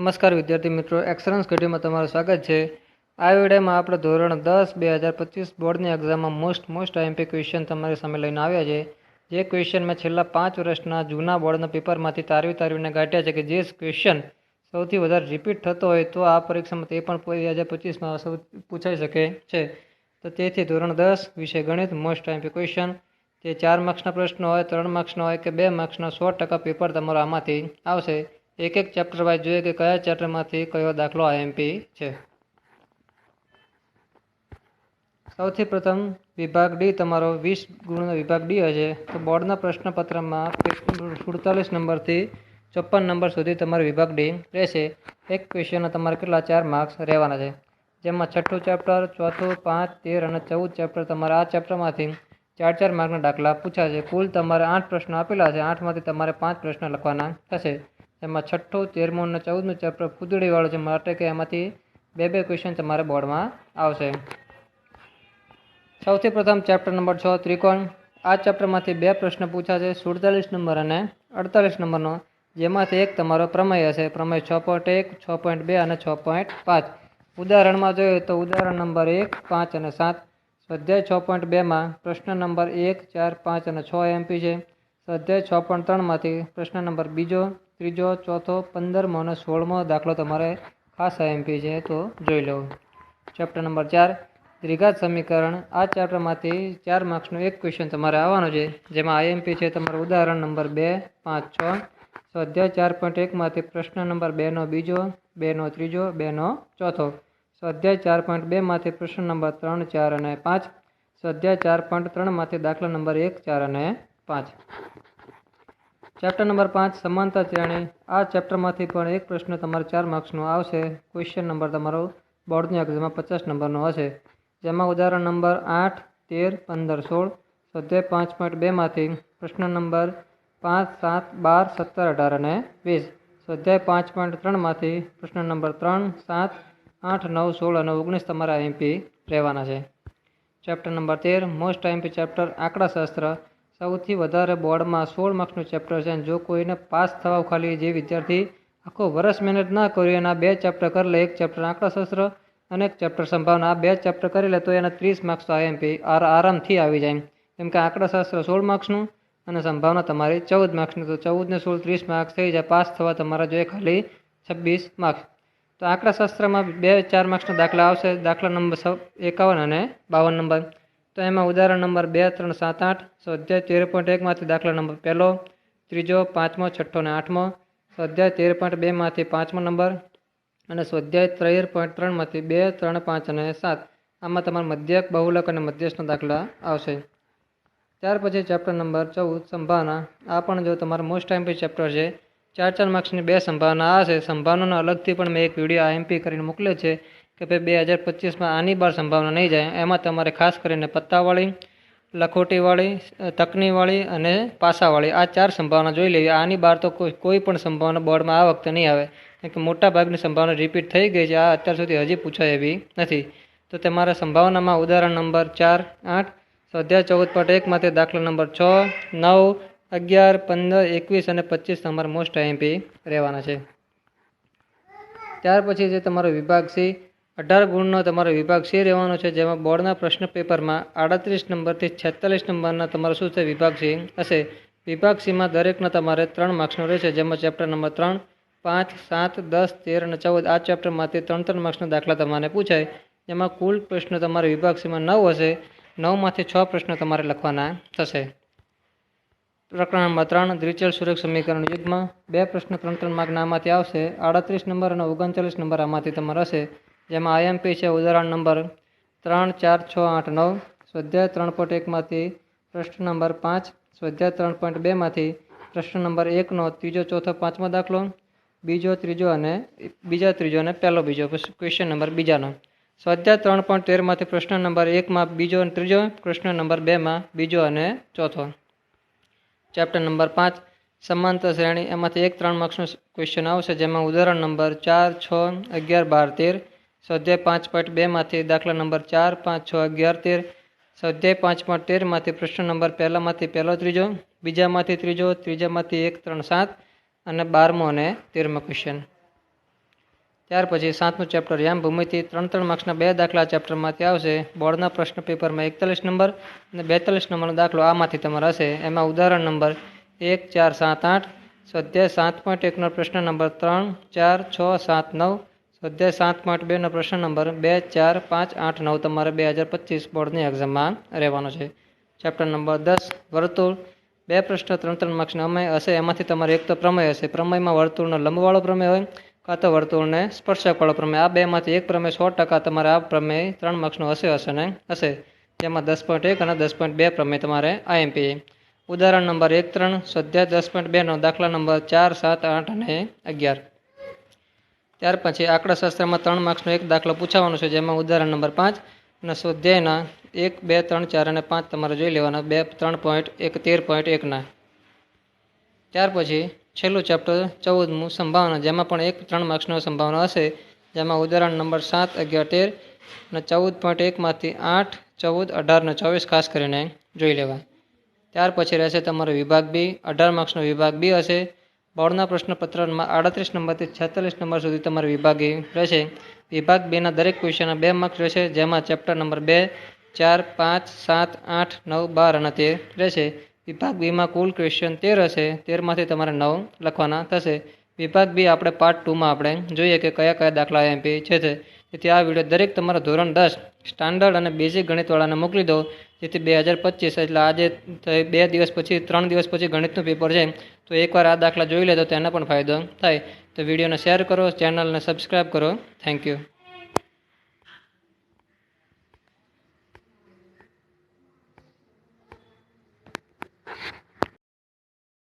નમસ્કાર વિદ્યાર્થી મિત્રો, એક્સલન્સ ઘટીમાં તમારું સ્વાગત છે। આ વિડીયોમાં આપણે ધોરણ 10 2025 બોર્ડની એક્ઝામમાં મોસ્ટ આઈએમપી ક્વેશ્ચન તમારી સામે લઈને આવ્યા છે। જે ક્વેશ્ચન મેં છેલ્લા 5 વર્ષના જૂના બોર્ડના પેપરમાંથી તારવીને કાઢ્યા છે કે જે ક્વેશ્ચન સૌથી વધારે રિપીટ થતો હોય તો આ પરીક્ષામાં તે પણ 2025માં પૂછાઈ શકે છે। તો તેથી ધોરણ 10 વિષય ગણિત મોસ્ટ આઈએમપી ક્વેશ્ચન જે 4 માર્ક્સના પ્રશ્નો હોય, 3 માર્ક્સના હોય કે 2 માર્ક્સના 100% પેપર તમારો આમાંથી આવશે। એક ચેપ્ટર વાઇઝ જોઈએ કે કયા ચેપ્ટરમાંથી કયો દાખલો આઈએમપી છે। સૌથી પ્રથમ વિભાગ ડી તમારો 20 ગુણનો વિભાગ ડી હશે। તો બોર્ડના પ્રશ્નપત્રમાં 47 નંબરથી 54 નંબર સુધી તમારો વિભાગ ડી રહેશે। એક ક્વેશ્ચનના તમારે કેટલા 4 માર્ક્સ રહેવાના છે, જેમાં છઠ્ઠું ચેપ્ટર, ચોથું, 5, 13 અને 14 ચેપ્ટર તમારે આ ચેપ્ટરમાંથી 4 માર્કના દાખલા પૂછાશે। કુલ તમારે 8 પ્રશ્નો આપેલા છે, 8માંથી તમારે 5 પ્રશ્ન લખવાના થશે। એમાં છઠ્ઠું, 13મું અને 14મું ચેપ્ટર ફૂદડીવાળું છે, માટે કે એમાંથી બે ક્વેશ્ચન તમારે બોર્ડમાં આવશે। સૌથી પ્રથમ ચેપ્ટર નંબર 6 ત્રિકોણ। આ ચેપ્ટરમાંથી 2 પ્રશ્ન પૂછાશે, 47 નંબર અને 48 નંબરનો, જેમાંથી એક તમારો પ્રમેય હશે, પ્રમેય 6.1, 6.2 અને 6.5। ઉદાહરણમાં જોઈએ તો ઉદાહરણ નંબર 1, 5 અને 7। સ્વાધ્યાય 6.2માં પ્રશ્ન નંબર 1, 4, 5 અને 6 એમપી છે। સ્વાધ્યાય 6.3માંથી પ્રશ્ન નંબર 2, 3, 4, 15મો અને 16મો દાખલો તમારે ખાસ એમપી છે, તો જોઈ લો। ચેપ્ટર નંબર 4 દ્વિઘાત સમીકરણ। આ ચેપ્ટરમાંથી 4 માર્ક્સનું એક ક્વેશ્ચન તમારે આવવાનું છે, જેમાં આઈએમપી છે તમારું ઉદાહરણ નંબર 2, 5, 6। સ્વાધ્યાય 4.1માંથી પ્રશ્ન નંબર 2નો બીજો, 2નો ત્રીજો, 2નો ચોથો। સ્વાધ્યાય 4.2માંથી પ્રશ્ન નંબર 3, 4 અને 5। સ્વાધ્યાય 4.3માંથી દાખલા નંબર 1, 4 અને 5। ચેપ્ટર નંબર 5 સમાંતર શ્રેણી। આ ચેપ્ટરમાંથી પણ એક પ્રશ્ન તમારે 4 માર્ક્સનો આવશે। ક્વેશ્ચન નંબર તમારો બોર્ડની એક્ઝામમાં 50 નંબરનો હશે, જેમાં ઉદાહરણ નંબર 8, 13, 15, 16। સ્વાધ્યાય 5.2માંથી પ્રશ્ન નંબર 5, 7, 12, 17, 18 અને 20। સ્વાધ્યાય 5.3માંથી પ્રશ્ન નંબર 3, 7, 8, 9, 16 અને 19 તમારા આઈએમપી રહેવાના છે। Chapter number 13 most IMP chapter આંકડાશાસ્ત્ર। સૌથી વધારે બોર્ડમાં 16 માર્ક્સનું ચેપ્ટર છે, અને જો કોઈને પાસ થવા ખાલી જે વિદ્યાર્થી આખો વર્ષ મહેનત ના કર્યું એના 2 ચેપ્ટર કરી લે, એક ચેપ્ટર આંકડાશાસ્ત્ર અને એક ચેપ્ટર સંભાવના, આ 2 ચેપ્ટર કરી લે તો એના 30 માર્ક્સ તો આઈએમપી આરામથી આવી જાય, કેમ કે આંકડાશાસ્ત્ર 16 માર્ક્સનું અને સંભાવના તમારી 14 માર્ક્સની, તો 14 ને 16 30 માર્ક્સ થઈ જાય। પાસ થવા તમારા જોઈએ ખાલી 26 માર્ક્સ। તો આંકડાશાસ્ત્રમાં 2 4 માર્ક્સના દાખલા આવશે, દાખલા નંબર 51 અને 52 નંબર। તો એમાં ઉદાહરણ નંબર 2, 3, 7, 8। સ્વાધ્યાય 13.1માંથી દાખલા નંબર 1, 3, 5, 6 અને 8મો। સ્વાધ્યાય 13.2માંથી 5મો નંબર અને સ્વાધ્યાય 13.3માંથી 2, 3, 5 અને 7। આમાં તમારા મધ્યક, બહુલક અને મધ્યસ્થના દાખલા આવશે। ત્યાર પછી ચેપ્ટર નંબર 14 સંભાવના। આ પણ જો તમારું મોસ્ટ આઈએમપી ચેપ્ટર છે, 4 માર્ક્સની 2 સંભાવના આવશે। સંભાવનાનો અલગથી પણ મેં એક વિડીયો આઈએમપી કરીને મોકલ્યો છે કે ભાઈ 2025માં આની બાર સંભાવના નહીં જાય। એમાં તમારે ખાસ કરીને પત્તાવાળી, લખોટીવાળી, તકનીવાળી અને પાસાવાળી આ 4 સંભાવના જોઈ લેવી। આની બહાર તો કોઈ પણ સંભાવના બોર્ડમાં આ વખતે નહીં આવે, કેમ કે મોટા ભાગની સંભાવના રિપીટ થઈ ગઈ છે, આ અત્યાર સુધી હજી પૂછાય એવી નથી। તો તમારા સંભાવનામાં ઉદાહરણ નંબર 4, 8। સ્વાધ્યાય 14.1માંથી દાખલા નંબર 6, 9, 11, 15, 21 અને 25 તમારા મોસ્ટ આઈએમપી રહેવાના છે। ત્યાર પછી જે તમારો વિભાગ સી 18 ગુણનો તમારો વિભાગ સી રહેવાનો છે, જેમાં બોર્ડના પ્રશ્ન પેપરમાં 38 નંબરથી 46 નંબરના તમારો શું છે વિભાગ સી હશે। વિભાગ સીમાં દરેકના તમારે 3 માર્ક્સનો રહેશે, જેમાં ચેપ્ટર નંબર 3, 5, 7, 10, 13 અને 14 આ ચેપ્ટરમાંથી 3 માર્ક્સના દાખલા તમારે પૂછાય। એમાં કુલ પ્રશ્નો તમારે વિભાગ સીમાં 9 હશે, 9માંથી 6 પ્રશ્નો તમારે લખવાના થશે। પ્રકરણ નંબર 3 દ્વિચલ સુરેખ સમીકરણ યુગ્મ। 2 પ્રશ્ન 3 માર્કના આમાંથી આવશે, 38 નંબર અને 39 નંબર આમાંથી તમારે હશે, જેમાં આઈએમપી છે ઉદાહરણ નંબર 3, 4, 6, 8, 9। સ્વાધ્યાય 3.1માંથી પ્રશ્ન નંબર 5। સ્વાધ્યાય 3.2માંથી પ્રશ્ન નંબર 1નો ત્રીજો, ચોથો, 5મો દાખલો, બીજો, ત્રીજો અને પહેલો બીજો ક્વેશ્ચન નંબર બીજાનો। સ્વાધ્યાય 3.13માંથી પ્રશ્ન નંબર 1માં બીજો અને ત્રીજો, પ્રશ્ન નંબર 2માં બીજો અને ચોથો। ચેપ્ટર નંબર 5 સમાંતર શ્રેણી। એમાંથી 3 માર્ક્સનો ક્વેશ્ચન આવશે, જેમાં ઉદાહરણ નંબર 4, 6, 11, 12, 13। સ્વાધ્યાય 5.2માંથી દાખલા નંબર 4, 5, 6, 11, 13। સ્વાધ્યાય 5.13માંથી પ્રશ્ન નંબર પહેલામાંથી પહેલો ત્રીજો, બીજામાંથી ત્રીજો, ત્રીજામાંથી 1, 3, 7 અને 12મો અને 13મો ક્વેશ્ચન। ત્યાર પછી 7મું ચેપ્ટર યામ ભૂમિતિ 3 માર્ક્સના 2 દાખલા ચેપ્ટરમાંથી આવશે. બોર્ડના પ્રશ્ન પેપરમાં 41 નંબર અને 42 નંબરનો દાખલો આમાંથી તમારે હશે. એમાં ઉદાહરણ નંબર 1, 4, 7, 8, સ્વાધ્યાય 7.1નો પ્રશ્ન નંબર 3, 4, 6, 7, 9, સ્વાધ્યાય 7.2નો પ્રશ્ન નંબર 2, 4, 5, 8, 9 તમારે 2025 બોર્ડની એક્ઝામમાં રહેવાનો છે. ચેપ્ટર નંબર 10 વર્તુળ 2 પ્રશ્ન 3 માર્ક્સના અમેય હશે. એમાંથી તમારે એક તો પ્રમેય હશે. પ્રમેયમાં વર્તુળનો લંબવાળો પ્રમેય હોય કાં તો વર્તુળને સ્પર્શકવાળો પ્રમેય. આ બેમાંથી એક પ્રમેય 100% તમારે આ પ્રમેય 3 માર્ક્સનો હશે ને હશે. જેમાં 10.1 અને 10.2 પ્રમેય તમારે આઈએમપી. ઉદાહરણ નંબર 1, 3 સ્વાધ્યાય 10.2નો દાખલા નંબર 4, 7, 8 અને 11. ત્યાર પછી આંકડાશાસ્ત્રમાં 3 માર્ક્સનો એક દાખલો પૂછાવાનો છે. જેમાં ઉદાહરણ નંબર 5 અને સ્વાધ્યાયના 1, 2, 3, 4 અને 5 તમારે જોઈ લેવાના 3.1, 13.1ના. ત્યાર પછી છેલ્લું ચેપ્ટર 14મું સંભાવના, જેમાં પણ 3 માર્ક્સનો સંભાવના હશે. જેમાં ઉદાહરણ નંબર 7, 11, 13 અને 14.1માંથી 8, 14, 18 અને 24 ખાસ કરીને જોઈ લેવા. ત્યાર પછી રહેશે તમારો વિભાગ બી. 18 માર્ક્સનો વિભાગ બી હશે. બોર્ડના પ્રશ્નપત્રમાં 38 નંબરથી 46 નંબર સુધી તમારે વિભાગી રહેશે. વિભાગ બેના દરેક ક્વેશ્ચનના 2 માર્ક્સ રહેશે. જેમાં ચેપ્ટર નંબર 2, 4, 5, 7, 8, 9, 12 અને 13 રહેશે. વિભાગ બીમાં કુલ ક્વેશ્ચન 13 હશે. 13માંથી તમારે 9 લખવાના થશે. વિભાગ બી આપણે પાર્ટ 2માં આપણે જોઈએ કે કયા કયા દાખલા એમપી છે. તેથી આ વિડીયો દરેક તમારા ધોરણ 10 સ્ટાન્ડર્ડ અને બેઝિક ગણિતવાળાને મોકલી દો. જેથી 2025 એટલે આજે 2 દિવસ પછી 3 દિવસ પછી ગણિતનું પેપર છે તો એકવાર આ દાખલા જોઈ લે તો તેને પણ ફાયદો થાય. તો વિડીયોને શેર કરો, ચેનલને સબસ્ક્રાઈબ કરો. Thank you.